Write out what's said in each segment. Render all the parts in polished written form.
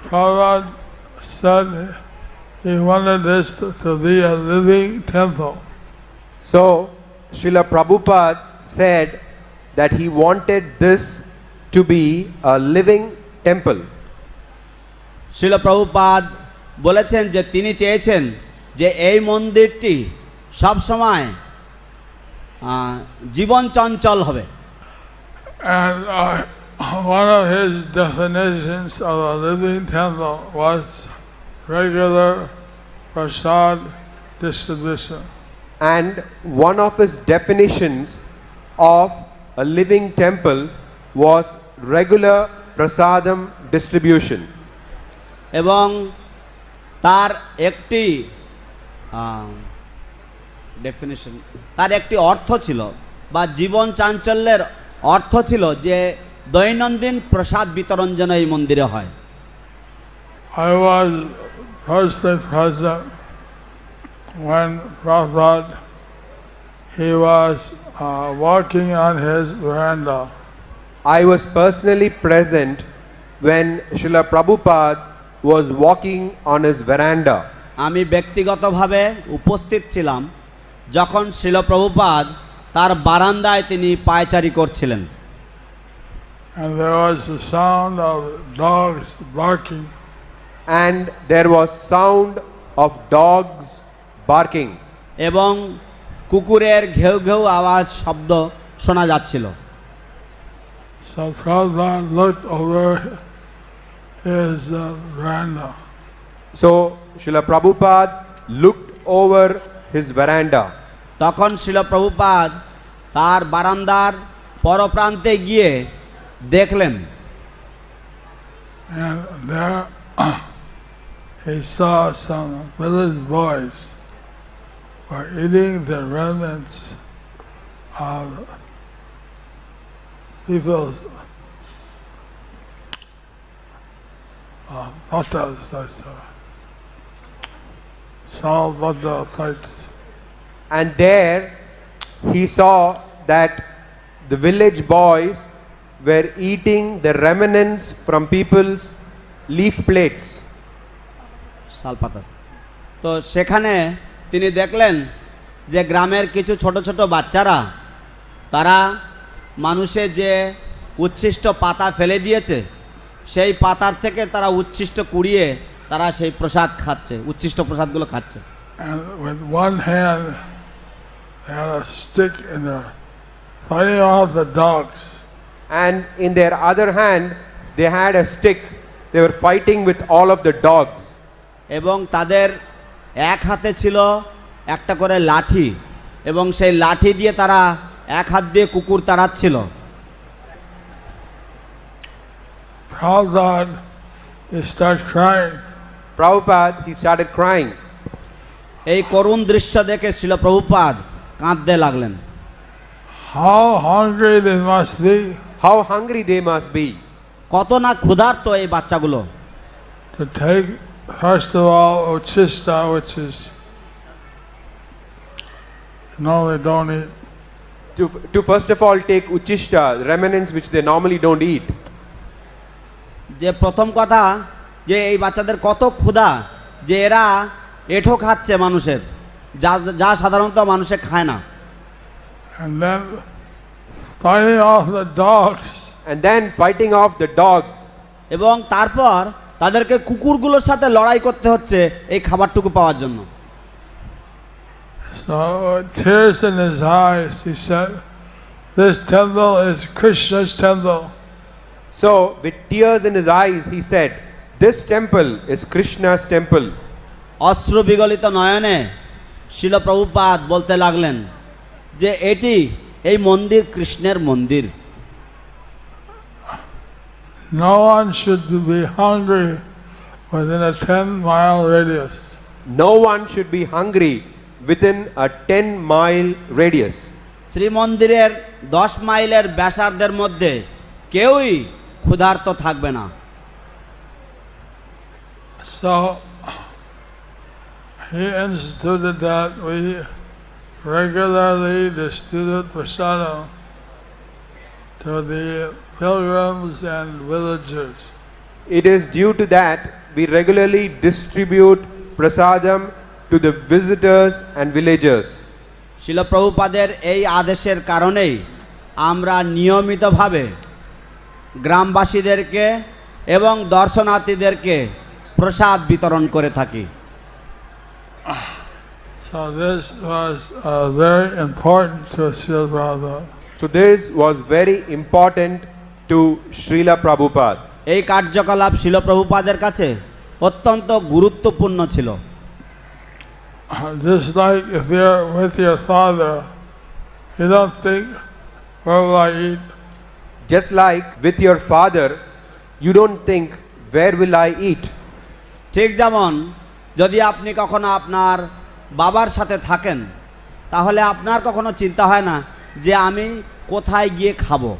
Prabhupada said he wanted this to be a living temple. So, Srila Prabhupada said that he wanted this to be a living temple. শিল প্রভুপাদ বলেছেন যে তিনি চেয়েছেন যে এই মন্দিরটি সব সময় জীবন চঞ্চল হবে। And one of his definitions of a living temple was regular prasad distribution. And one of his definitions of a living temple was regular prasadam distribution. এবং তার একটি ডেফিনিশন, তার একটি অর্থ ছিল বা জীবন চাঞ্চল্যের অর্থ ছিল যে দৈনন্দিন প্রসাদ বিতরণ যেন এই মন্দিরে হয়। I was personally present when Prabhupada he was walking on his veranda. I was personally present when Srila Prabhupada was walking on his veranda. আমি ব্যক্তিগতভাবে উপস্থিত ছিলাম যখন শ্রীল প্রভুপাদ তার বারান্দায় তিনি পায়চারি করছিলেন। And there was the sound of dogs barking. And there was sound of dogs barking. এবং কুকুরের ঘেউ ঘেউ আওয়াজ শব্দ শোনা যাচ্ছিল। So Prabhupada looked over his veranda. So Srila Prabhupada looked over his veranda. তখন শ্রীল প্রভুপাদ তার বারান্দার পরপ্রান্তে গিয়ে দেখলেন। And there he saw some village boys were eating the remnants of people's butters, that's small butter plates. And there he saw that the village boys were eating the remnants from people's leaf plates. শালপাতা। তো সেখানে তিনি দেখলেন যে গ্রামের কিছু ছোট ছোট বাচ্চারা তারা মানুষের যে উচ্ছিষ্ট পাতা ফেলে দিয়েছে সেই পাতার থেকে তারা উচ্ছিষ্ট কুড়িয়ে তারা সেই প্রসাদ খাচ্ছে, উচ্ছিষ্ট প্রসাদগুলো খাচ্ছে। And with one hand they had a stick in their fighting off the dogs. And in their other hand they had a stick. They were fighting with all of the dogs. এবং তাদের এক হাতে ছিল একটা করে লাঠি এবং সেই লাঠি দিয়ে তারা এক হাত দিয়ে কুকুর তাড়াচ্ছিল। Prabhupada, he started crying. Prabhupada, he started crying. এই করুণ দৃশ্য দেখে শ্রীল প্রভুপাদ কাঁদতে লাগলেন। How hungry they must be. How hungry they must be. কত না ক্ষুধার্ত এই বাচ্চাগুলো। To take first of all uchista, which is normally don't eat. To first of all take uchishta, remnants which they normally don't eat. যে প্রথম কথা যে এই বাচ্চাদের কত ক্ষুধা যে এরা এঁঠো খাচ্ছে মানুষের, যা যা সাধারণত মানুষে খায় না। And then fighting off the dogs. And then fighting off the dogs. এবং তারপর তাদেরকে কুকুরগুলোর সাথে লড়াই করতে হচ্ছে এই খাবারটুকু পাওয়ার জন্য। So with tears in his eyes, he said, "This temple is Krishna's temple." So with tears in his eyes he said, this temple is Krishna's temple. অশ্রু বিগলিত নয়নে শিল প্রভুপাদ বলতে লাগলেন যে এই মন্দির কৃষ্ণের মন্দির। No one should be hungry within a 10-mile radius. No one should be hungry within a 10-mile radius. শ্রীমন্দিরের 10 মাইলের ব্যাসার্ধের মধ্যে কেউই ক্ষুধার্ত থাকবে না। So he instituted that we regularly distribute prasadam to the pilgrims and villagers. It is due to that we regularly distribute prasadam to the visitors and villagers. শিল প্রভুপাদের এই আদেশের কারণেই আমরা নিয়মিতভাবে গ্রামবাসীদেরকে এবং দর্শনার্থীদেরকে প্রসাদ বিতরণ করে থাকি। So this was very important to Srila Prabhupada. So this was very important to Srila Prabhupada. এই কার্যকলাপ শিল প্রভুপাদের কাছে অত্যন্ত গুরুত্বপূর্ণ ছিল। Just like if you're with your father, you don't think, where will I eat? Just like with your father, you don't think, where will I eat? ঠিক যেমন যদি আপনি কখনো আপনার বাবার সাথে থাকেন তাহলে আপনার কখনো চিন্তা হয় না যে আমি কোথায় গিয়ে খাবো।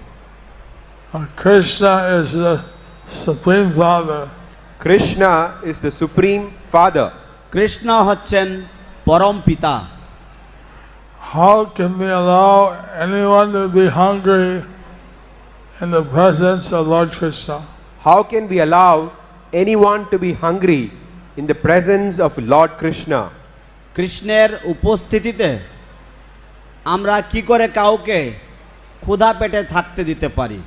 Krishna is the Supreme Father. Krishna is the Supreme Father. Krishna হচ্ছেন পরম পিতা। How can we allow anyone to be hungry in the presence of Lord Krishna? How can we allow anyone to be hungry in the presence of Lord Krishna? কৃষ্ণের উপস্থিতিতে আমরা কি করে কাউকে ক্ষুধা পেটে থাকতে দিতে পারি?